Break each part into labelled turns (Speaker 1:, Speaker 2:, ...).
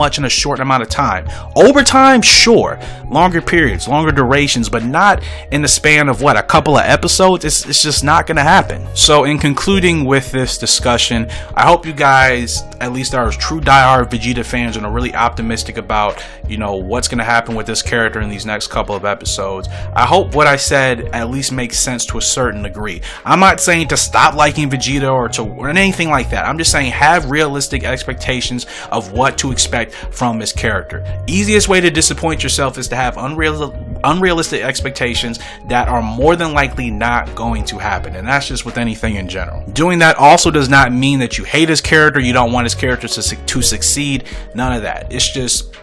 Speaker 1: much in a short amount of time. Over time, sure, longer periods, longer durations, but not in the span of what, a couple of episodes. It's just not gonna happen. So in concluding with this discussion, I hope you guys at least are true diehard Vegeta fans and are really optimistic about, you know, what's gonna happen with this character in these next couple of episodes. I hope what I said at least makes sense to a certain degree. I'm not saying to stop liking Vegeta or anything like that. I'm just saying have realistic expectations of what to expect from this character. Easiest way to disappoint yourself is to have unrealistic expectations that are more than likely not going to happen, and that's just with anything in general. Doing that also does not mean that you hate his character, you don't want his character to succeed, none of that. It's just,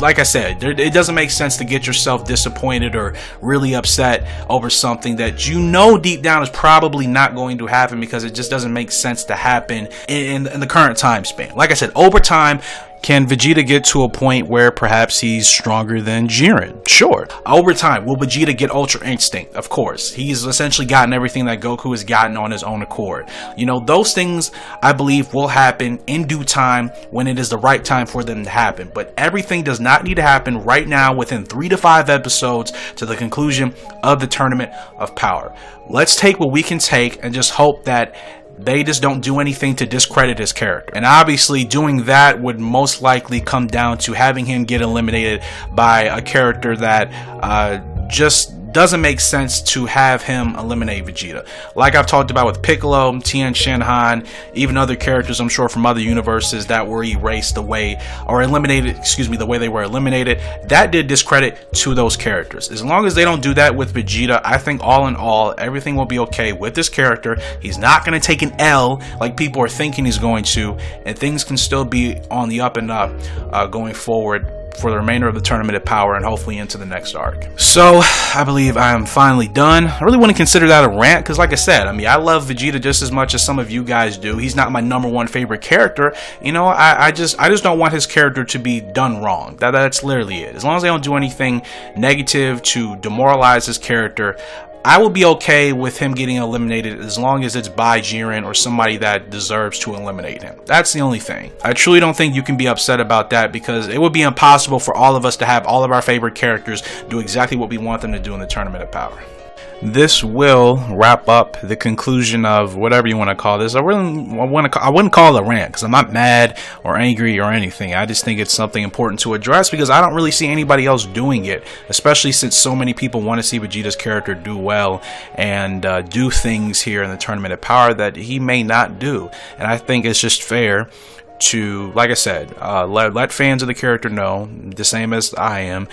Speaker 1: like I said, it doesn't make sense to get yourself disappointed or really upset over something that you know deep down is probably not going to happen, because it just doesn't make sense to happen in the current time span. Like I said, over time, can Vegeta get to a point where perhaps he's stronger than Jiren? Sure. Over time, will Vegeta get Ultra Instinct? Of course. He's essentially gotten everything that Goku has gotten on his own accord. You know, those things I believe will happen in due time when it is the right time for them to happen. But everything does not need to happen right now within 3 to 5 episodes to the conclusion of the Tournament of Power. Let's take what we can take and just hope that they just don't do anything to discredit his character. And obviously doing that would most likely come down to having him get eliminated by a character that just doesn't make sense to have him eliminate Vegeta. Like I've talked about with Piccolo, Tien Shinhan, even other characters I'm sure from other universes that were erased the way, or eliminated, excuse me, the way they were eliminated. That did discredit to those characters. As long as they don't do that with Vegeta, I think all in all, everything will be okay with this character. He's not going to take an L like people are thinking he's going to, and things can still be on the up and up going forward for the remainder of the Tournament of Power and hopefully into the next arc. So I believe I am finally done. I really wouldn't consider that a rant, because like I said, I mean, I love Vegeta just as much as some of you guys do. He's not my #1 favorite character. You know, I just don't want his character to be done wrong. That's literally it. As long as they don't do anything negative to demoralize his character, I will be okay with him getting eliminated as long as it's by Jiren or somebody that deserves to eliminate him. That's the only thing. I truly don't think you can be upset about that, because it would be impossible for all of us to have all of our favorite characters do exactly what we want them to do in the Tournament of Power. This will wrap up the conclusion of whatever you want to call this. I wouldn't call it a rant, because I'm not mad or angry or anything. I just think it's something important to address, because I don't really see anybody else doing it, especially since so many people want to see Vegeta's character do well and do things here in the Tournament of Power that he may not do. And I think it's just fair to, like I said, let fans of the character know, the same as I am,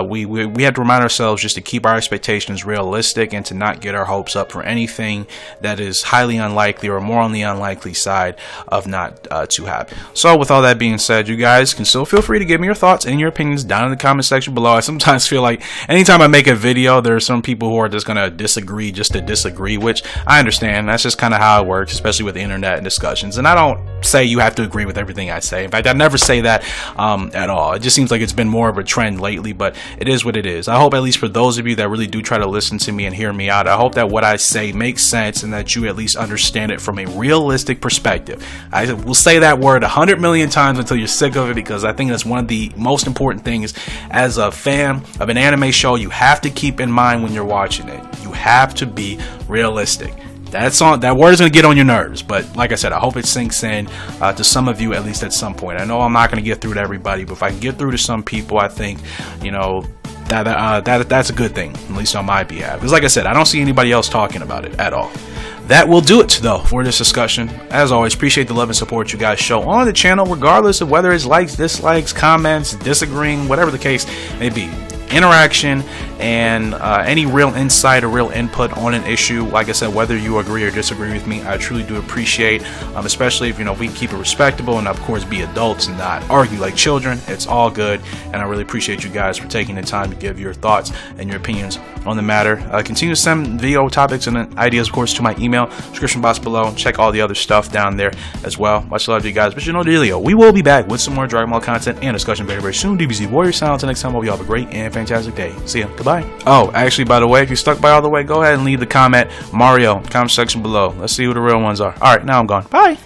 Speaker 1: we have to remind ourselves just to keep our expectations realistic and to not get our hopes up for anything that is highly unlikely or more on the unlikely side of not to happen. So with all that being said, you guys can still feel free to give me your thoughts and your opinions down in the comment section below. I sometimes feel like anytime I make a video, there are some people who are just going to disagree just to disagree, which I understand. That's just kind of how it works, especially with the internet and discussions. And I don't say you have to agree with everything I say. In fact, I never say that at all. It just seems like it's been more of a trend lately, but it is what it is. I hope, at least for those of you that really do try to listen to me and hear me out, I hope that what I say makes sense and that you at least understand it from a realistic perspective. I will say that word 100 million times until you're sick of it, because I think that's one of the most important things as a fan of an anime show you have to keep in mind when you're watching it. You have to be realistic. That word is going to get on your nerves, but like I said, I hope it sinks in to some of you at least at some point. I know I'm not going to get through to everybody, but if I can get through to some people, I think, you know, that's a good thing, at least on my behalf. Because like I said, I don't see anybody else talking about it at all. That will do it though for this discussion. As always, appreciate the love and support you guys show on the channel, regardless of whether it's likes, dislikes, comments, disagreeing, whatever the case may be. Interaction and any real insight or real input on an issue, like I said, whether you agree or disagree with me, I truly do appreciate, especially if, you know, we keep it respectable and of course be adults and not argue like children. It's all good, and I really appreciate you guys for taking the time to give your thoughts and your opinions on the matter. Continue to send video topics and ideas, of course, to my email description box below. Check all the other stuff down there as well. Much love to you guys, but you know the dealio. We will be back with some more Dragon Ball content and discussion very, very soon. DBZ Warrior Sound. Until next time, hope you all have a great and fantastic day. See ya. Goodbye. Oh, actually, by the way, if you stuck by all the way, go ahead and leave the comment Mario comment section below. Let's see who the real ones are. All right, now I'm gone. Bye.